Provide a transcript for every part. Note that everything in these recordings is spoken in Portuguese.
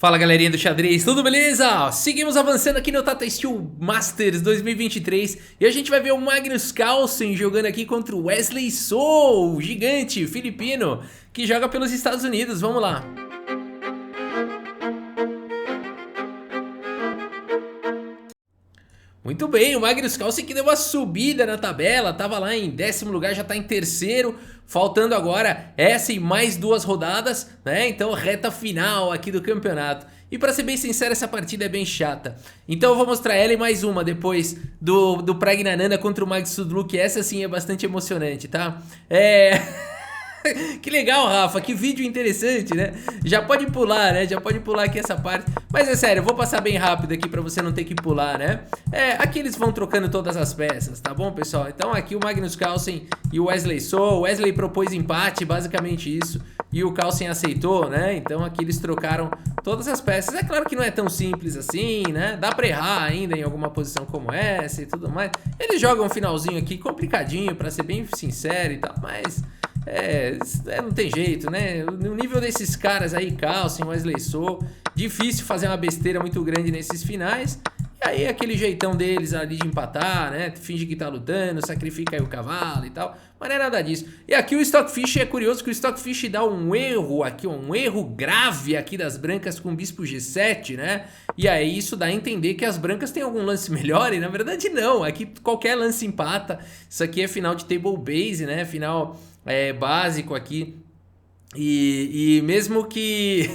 Fala galerinha do xadrez, tudo beleza? Ó, seguimos avançando aqui no Tata Steel Masters 2023 e a gente vai ver o Magnus Carlsen jogando aqui contra o Wesley So, o gigante filipino que joga pelos Estados Unidos. Vamos lá. Muito bem, o Magnus Carlsen que deu uma subida na tabela, tava lá em 10º lugar, já tá em 3º, faltando agora essa e mais 2 rodadas, né? Então reta final aqui do campeonato. E pra ser bem sincero, essa partida é bem chata. Então eu vou mostrar ela e mais uma depois do Praggnanandhaa contra o Magnus Sudlu, que essa sim é bastante emocionante, tá? Que legal, Rafa, que vídeo interessante, né? Já pode pular, né? Já pode pular aqui essa parte. Mas é sério, eu vou passar bem rápido aqui pra você não ter que pular, né? Aqui eles vão trocando todas as peças, tá bom, pessoal? Então aqui o Magnus Carlsen e o Wesley So. O Wesley propôs empate, basicamente isso. E o Carlsen aceitou, né? Então aqui eles trocaram todas as peças. É claro que não é tão simples assim, né? Dá pra errar ainda em alguma posição como essa e tudo mais. Eles jogam um finalzinho aqui complicadinho, pra ser bem sincero e tal, mas... não tem jeito, né? No nível desses caras aí, Carlsen, Wesley So, difícil fazer uma besteira muito grande nesses finais. E aí aquele jeitão deles ali de empatar, né? Finge que tá lutando, sacrifica aí o cavalo e tal. Mas não é nada disso. E aqui o Stockfish, é curioso que o Stockfish dá um erro aqui, um erro grave aqui das brancas com o bispo G7, né? E aí isso dá a entender que as brancas têm algum lance melhor e na verdade não. Aqui qualquer lance empata. Isso aqui é final de table base, né? Final básico aqui. E mesmo que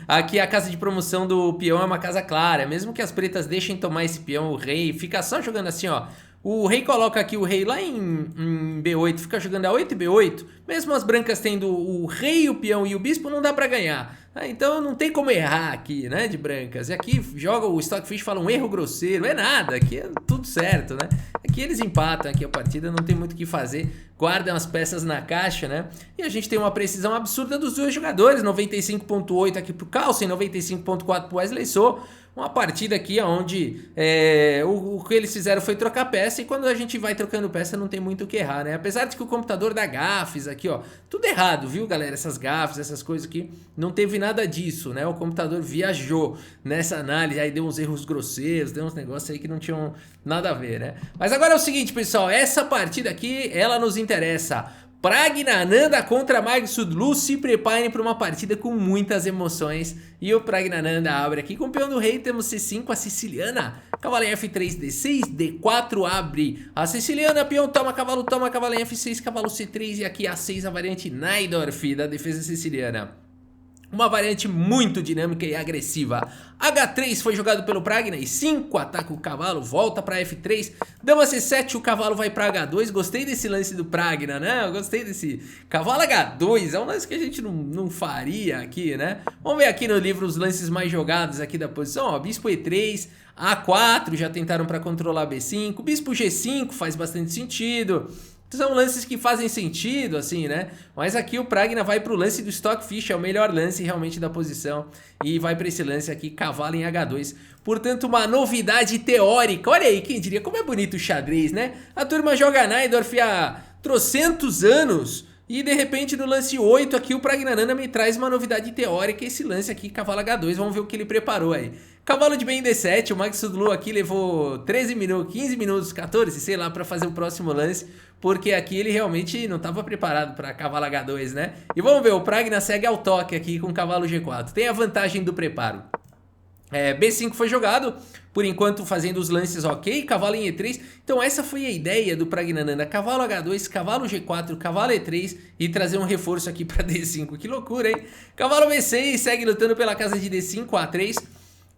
aqui a casa de promoção do peão é uma casa clara, mesmo que as pretas deixem tomar esse peão, o rei fica só jogando assim, ó. O rei coloca aqui o rei lá em B8, fica jogando A8 e B8. Mesmo as brancas tendo o rei, o peão e o bispo, não dá pra ganhar. Então não tem como errar aqui, né, de brancas. E aqui joga o Stockfish, fala um erro grosseiro, é nada, aqui é tudo certo, né. Aqui eles empatam aqui a partida, não tem muito o que fazer. Guardam as peças na caixa, né? E a gente tem uma precisão absurda dos dois jogadores. 95.8 aqui pro Carlsen, 95.4 pro Wesley So. Uma partida aqui onde o que eles fizeram foi trocar peça. E quando a gente vai trocando peça não tem muito o que errar, né? Apesar de que o computador dá gafes aqui, ó. Tudo errado, viu, galera? Essas gafes, essas coisas aqui. Não teve nada disso, né? O computador viajou nessa análise. Aí deu uns erros grosseiros, deu uns negócios aí que não tinham nada a ver, né? Mas agora é o seguinte, pessoal. Essa partida aqui, ela nos interessa. Praggnanandhaa contra Magnus Sudlu, se preparem para uma partida com muitas emoções. E o Praggnanandhaa abre aqui com o peão do rei, temos C5, a siciliana, cavalo em F3, D6, D4, abre a siciliana, peão toma, cavalo em F6, cavalo C3 e aqui A6 a variante Najdorf da defesa siciliana. Uma variante muito dinâmica e agressiva. H3 foi jogado pelo Pragna e 5 ataca o cavalo, volta para F3. Dama C7, o cavalo vai para H2. Gostei desse lance do Pragna, né? Eu gostei desse cavalo H2. É um lance que a gente não faria aqui, né? Vamos ver aqui no livro os lances mais jogados aqui da posição. Ó, bispo E3, A4 já tentaram para controlar B5. Bispo G5 faz bastante sentido. São lances que fazem sentido, assim, né? Mas aqui o Pragna vai pro lance do Stockfish, é o melhor lance realmente da posição. E vai para esse lance aqui, cavalo em H2. Portanto, uma novidade teórica. Olha aí, quem diria, como é bonito o xadrez, né? A turma joga Najdorf há trocentos anos. E de repente no lance 8 aqui o Praggnanandhaa me traz uma novidade teórica, esse lance aqui, cavalo H2, vamos ver o que ele preparou aí. Cavalo de bem D7, o Magnus Sudlu aqui levou 13 minutos, 15 minutos, 14, sei lá, para fazer o próximo lance, porque aqui ele realmente não estava preparado para cavalo H2, né? E vamos ver, o Pragna segue ao toque aqui com o cavalo G4, tem a vantagem do preparo. B5 foi jogado, por enquanto fazendo os lances ok, cavalo em E3, então essa foi a ideia do Praggnanandhaa, cavalo H2, cavalo G4, cavalo E3 e trazer um reforço aqui para D5, que loucura, hein? Cavalo B6 segue lutando pela casa de D5, A3,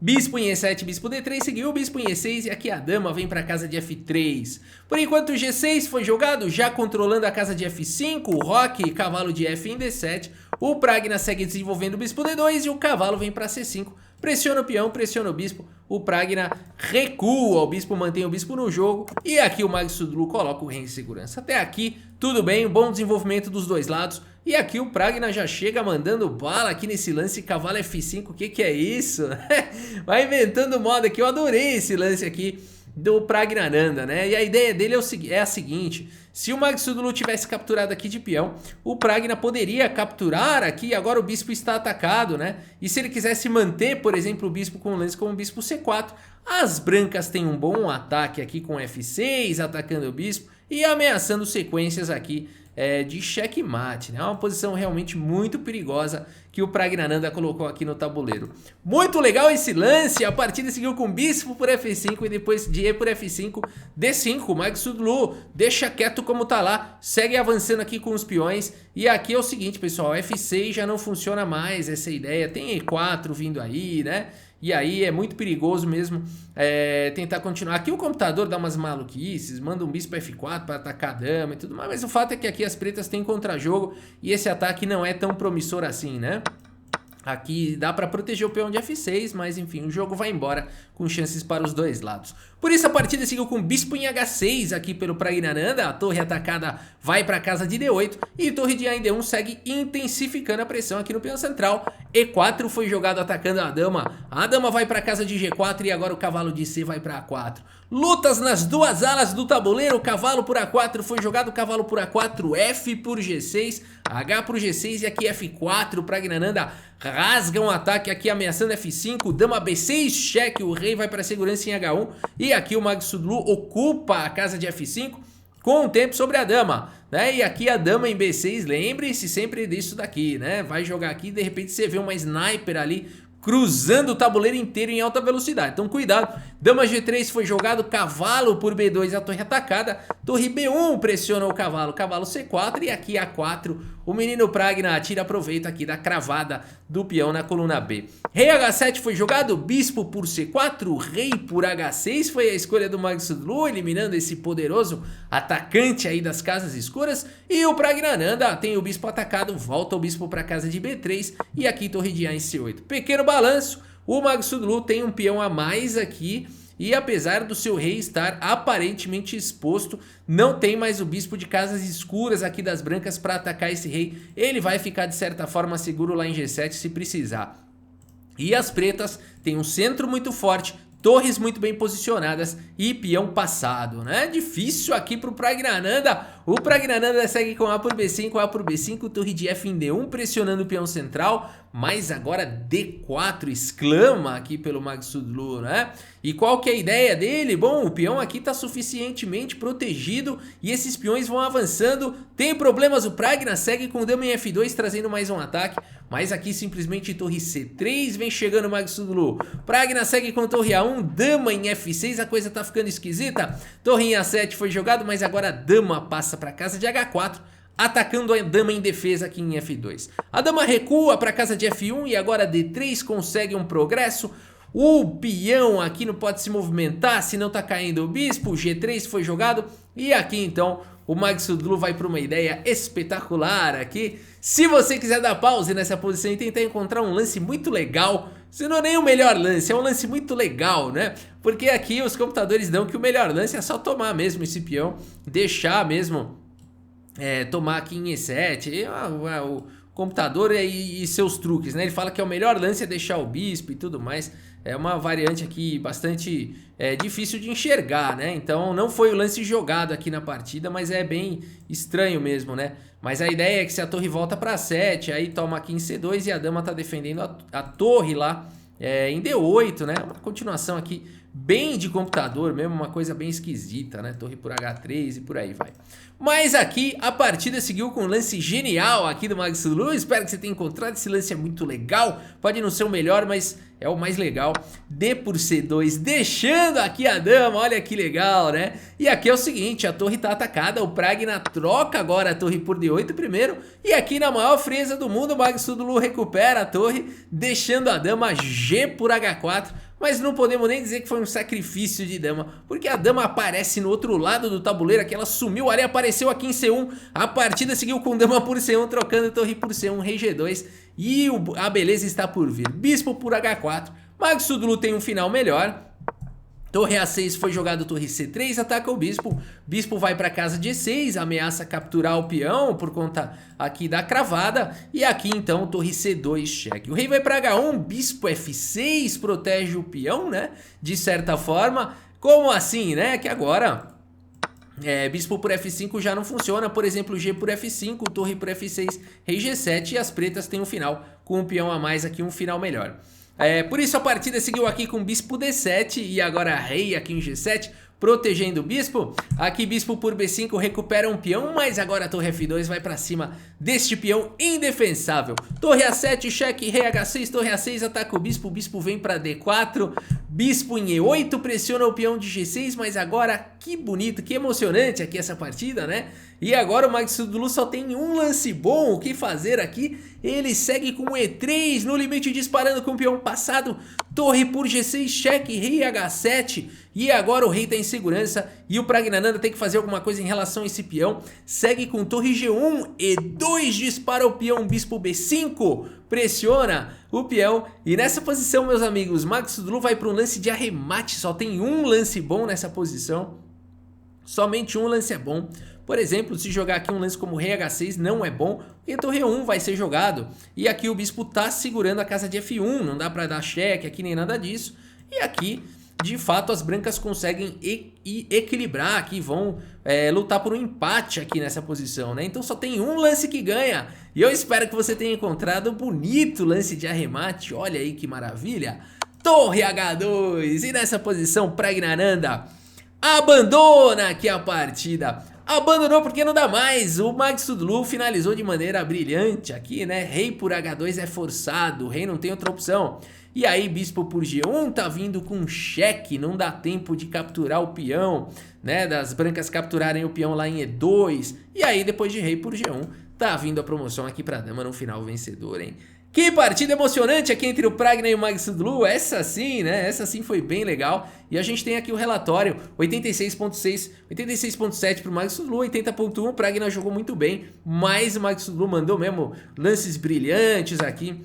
bispo em E7, bispo D3, seguiu o bispo em E6 e aqui a dama vem para a casa de F3. Por enquanto o G6 foi jogado, já controlando a casa de F5, o roque, cavalo de F em D7, o Pragna segue desenvolvendo o bispo D2 e o cavalo vem para C5. Pressiona o peão, pressiona o bispo, o Pragna recua, o bispo mantém o bispo no jogo e aqui o Magnus Sudlu coloca o rei em segurança. Até aqui tudo bem, bom desenvolvimento dos dois lados e aqui o Pragna já chega mandando bala aqui nesse lance cavalo F5, o que é isso? Vai inventando moda aqui, eu adorei esse lance aqui do Praggnanandha, né? E a ideia dele é a seguinte: se o Magsunlu tivesse capturado aqui de peão, o Pragna poderia capturar aqui, agora o bispo está atacado, né? E se ele quisesse manter, por exemplo, o bispo com o lance como o bispo C4, as brancas têm um bom ataque aqui com F6, atacando o bispo e ameaçando sequências aqui de checkmate, né? É uma posição realmente muito perigosa que o Praggnanandha colocou aqui no tabuleiro. Muito legal esse lance, a partida seguiu com bispo por F5 e depois de E por F5, D5, o Magsunlu deixa quieto como tá lá, segue avançando aqui com os peões, e aqui é o seguinte, pessoal, F6 já não funciona mais essa ideia, tem E4 vindo aí, né? E aí é muito perigoso mesmo tentar continuar. Aqui o computador dá umas maluquices, manda um bispo F4 para atacar a dama e tudo mais, mas o fato é que aqui as pretas têm contra-jogo e esse ataque não é tão promissor assim, né? Aqui dá para proteger o peão de F6, mas enfim, o jogo vai embora com chances para os dois lados. Por isso a partida seguiu com bispo em H6 aqui pelo Praggnanandha, a torre atacada vai para a casa de D8 e torre de A em D1 segue intensificando a pressão aqui no peão central. E4 foi jogado atacando a dama vai para a casa de G4 e agora o cavalo de C vai para A4. Lutas nas duas alas do tabuleiro, cavalo por A4 foi jogado, cavalo por A4, F por G6, H por G6 e aqui F4, Praggnanandha rasga um ataque aqui ameaçando F5, dama B6, cheque, o rei vai para segurança em H1 e aqui o Magsunlu ocupa a casa de F5 com o tempo sobre a dama, né? E aqui a dama em B6, lembre-se sempre disso daqui, né? Vai jogar aqui, de repente você vê uma sniper ali cruzando o tabuleiro inteiro em alta velocidade. Então cuidado, dama G3 foi jogado, cavalo por B2, a torre atacada, torre B1 pressiona o cavalo, cavalo C4 e aqui A4, o menino Pragna tira proveito aqui da cravada do peão na coluna B. Rei H7 foi jogado, bispo por C4, rei por H6, foi a escolha do Magsunlu, eliminando esse poderoso atacante aí das casas escuras, e o Praggnanandha tem o bispo atacado, volta o bispo para a casa de B3 e aqui torre de A em C8. Pequeno balanço, o Magsunlu tem um peão a mais aqui e apesar do seu rei estar aparentemente exposto, não tem mais o bispo de casas escuras aqui das brancas para atacar esse rei. Ele vai ficar de certa forma seguro lá em G7 se precisar. E as pretas têm um centro muito forte, torres muito bem posicionadas e peão passado, né? Difícil aqui pro Praggnanandha. O Praggnanandha segue com A por B5, A por B5, torre de F em D1, pressionando o peão central, mas agora D4, exclama aqui pelo Magsunlu, né? E qual que é a ideia dele? Bom, o peão aqui tá suficientemente protegido e esses peões vão avançando. Tem problemas, o Pragna segue com dama em F2, trazendo mais um ataque, mas aqui simplesmente torre C3, vem chegando o Magsunlu. Pragna segue com torre A1, dama em F6, a coisa tá ficando esquisita. Torre em A7 foi jogado, mas agora a dama passa para casa de H4, atacando a dama em defesa aqui em F2. A dama recua para casa de F1 e agora D3 consegue um progresso. O peão aqui não pode se movimentar, se não tá caindo o bispo. O G3 foi jogado e aqui então o Magsunlu vai para uma ideia espetacular aqui. Se você quiser dar pause nessa posição e tentar encontrar um lance muito legal, se não é nem o melhor lance, é um lance muito legal, né? Porque aqui os computadores dão que o melhor lance é só tomar mesmo esse peão, deixar mesmo tomar aqui em E7, o computador e seus truques, né? Ele fala que é o melhor lance é deixar o bispo e tudo mais. É uma variante aqui bastante difícil de enxergar, né? Então não foi o lance jogado aqui na partida, mas é bem estranho mesmo, né? Mas a ideia é que se a torre volta para 7, aí toma aqui em C2 e a dama tá defendendo a torre lá em D8, né? Uma continuação aqui bem de computador mesmo, uma coisa bem esquisita, né? Torre por H3 e por aí vai. Mas aqui a partida seguiu com um lance genial aqui do Magsunlu. Espero que você tenha encontrado, esse lance é muito legal. Pode não ser o melhor, mas é o mais legal. D por C2, deixando aqui a dama, olha que legal, né? E aqui é o seguinte, a torre tá atacada, o Pragna troca agora a torre por D8 primeiro. E aqui na maior frieza do mundo, o Magsunlu recupera a torre, deixando a dama G por H4. Mas não podemos nem dizer que foi um sacrifício de dama, porque a dama aparece no outro lado do tabuleiro, aqui ela sumiu ali, apareceu aqui em C1, a partida seguiu com dama por C1, trocando torre por C1, rei G2, e a beleza está por vir, bispo por H4, Magsunlu tem um final melhor. Torre A6 foi jogado, torre C3, ataca o bispo. Bispo vai para casa de E6, ameaça capturar o peão por conta aqui da cravada. E aqui então torre C2, cheque. O rei vai para H1, bispo F6, protege o peão, né? De certa forma. Como assim, né? Que agora... bispo por F5 já não funciona, por exemplo, G por F5, torre por F6, rei G7 e as pretas têm um final com um peão a mais aqui, um final melhor. Por isso a partida seguiu aqui com bispo D7 e agora rei aqui em G7, protegendo o bispo. Aqui bispo por B5 recupera um peão, mas agora a torre F2 vai pra cima deste peão indefensável. Torre A7, cheque, rei H6, torre A6, ataca o bispo vem pra D4, bispo em E8, pressiona o peão de G6, mas agora, que bonito, que emocionante aqui essa partida, né? E agora o Magnus Sudlu só tem um lance bom, o que fazer aqui? Ele segue com E3, no limite disparando com o peão passado, torre por G6, cheque, rei H7, e agora o rei tá em segurança, e o Praggnanandhaa tem que fazer alguma coisa em relação a esse peão, segue com torre G1, E2, dispara o peão, bispo B5, pressiona o peão, e nessa posição, meus amigos, Magnus Sudlu vai para um lance de arremate, só tem um lance bom nessa posição, somente um lance é bom. Por exemplo, se jogar aqui um lance como rei H6 não é bom, porque torre E1 vai ser jogado, e aqui o bispo tá segurando a casa de F1, não dá para dar cheque aqui nem nada disso, e aqui... De fato, as brancas conseguem equilibrar aqui, vão lutar por um empate aqui nessa posição, né? Então só tem um lance que ganha. E eu espero que você tenha encontrado um bonito lance de arremate. Olha aí que maravilha. Torre H2. E nessa posição, Praggnanandhaa abandona aqui a partida. Abandonou porque não dá mais. O Magnus Sudlu finalizou de maneira brilhante aqui, né? Rei por H2 é forçado. O rei não tem outra opção. E aí bispo por G1 tá vindo com cheque, não dá tempo de capturar o peão, né, das brancas capturarem o peão lá em E2. E aí depois de rei por G1 tá vindo a promoção aqui pra dama no final vencedor, hein. Que partida emocionante aqui entre o Pragna e o Magnus Sudlu, essa sim, né, essa sim foi bem legal. E a gente tem aqui o relatório, 86.6, 86.7 pro Magnus Sudlu, 80.1, o Pragna jogou muito bem, mas o Magnus Sudlu mandou mesmo lances brilhantes aqui.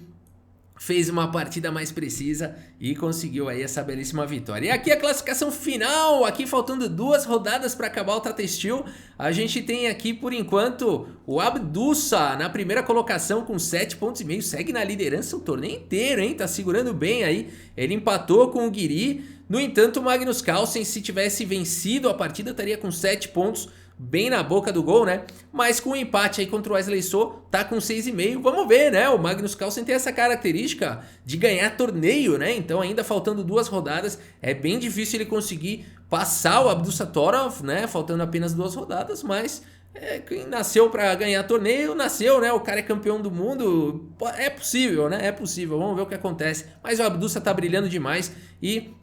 Fez uma partida mais precisa e conseguiu aí essa belíssima vitória. E aqui a classificação final, aqui faltando 2 rodadas para acabar o Tata Steel. A gente tem aqui por enquanto o Abdussa na primeira colocação com 7,5 pontos, segue na liderança o torneio inteiro, hein? Tá segurando bem aí, ele empatou com o Guiri. No entanto, o Magnus Carlsen, se tivesse vencido a partida, estaria com 7 pontos, bem na boca do gol, né? Mas com o empate aí contra o Wesley So, tá com 6,5. Vamos ver, né? O Magnus Carlsen tem essa característica de ganhar torneio, né? Então ainda faltando 2 rodadas, é bem difícil ele conseguir passar o Abdussatorov, né? Faltando apenas 2 rodadas, mas quem nasceu pra ganhar torneio, nasceu, né? O cara é campeão do mundo, é possível, né? É possível, vamos ver o que acontece. Mas o Abdussa tá brilhando demais e...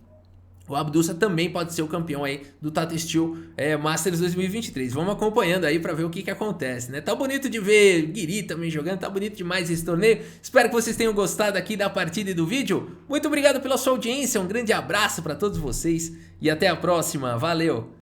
o Abdussa também pode ser o campeão aí do Tata Steel Masters 2023. Vamos acompanhando aí pra ver o que acontece, né? Tá bonito de ver Guiri também jogando, tá bonito demais esse torneio. Espero que vocês tenham gostado aqui da partida e do vídeo. Muito obrigado pela sua audiência, um grande abraço pra todos vocês e até a próxima. Valeu!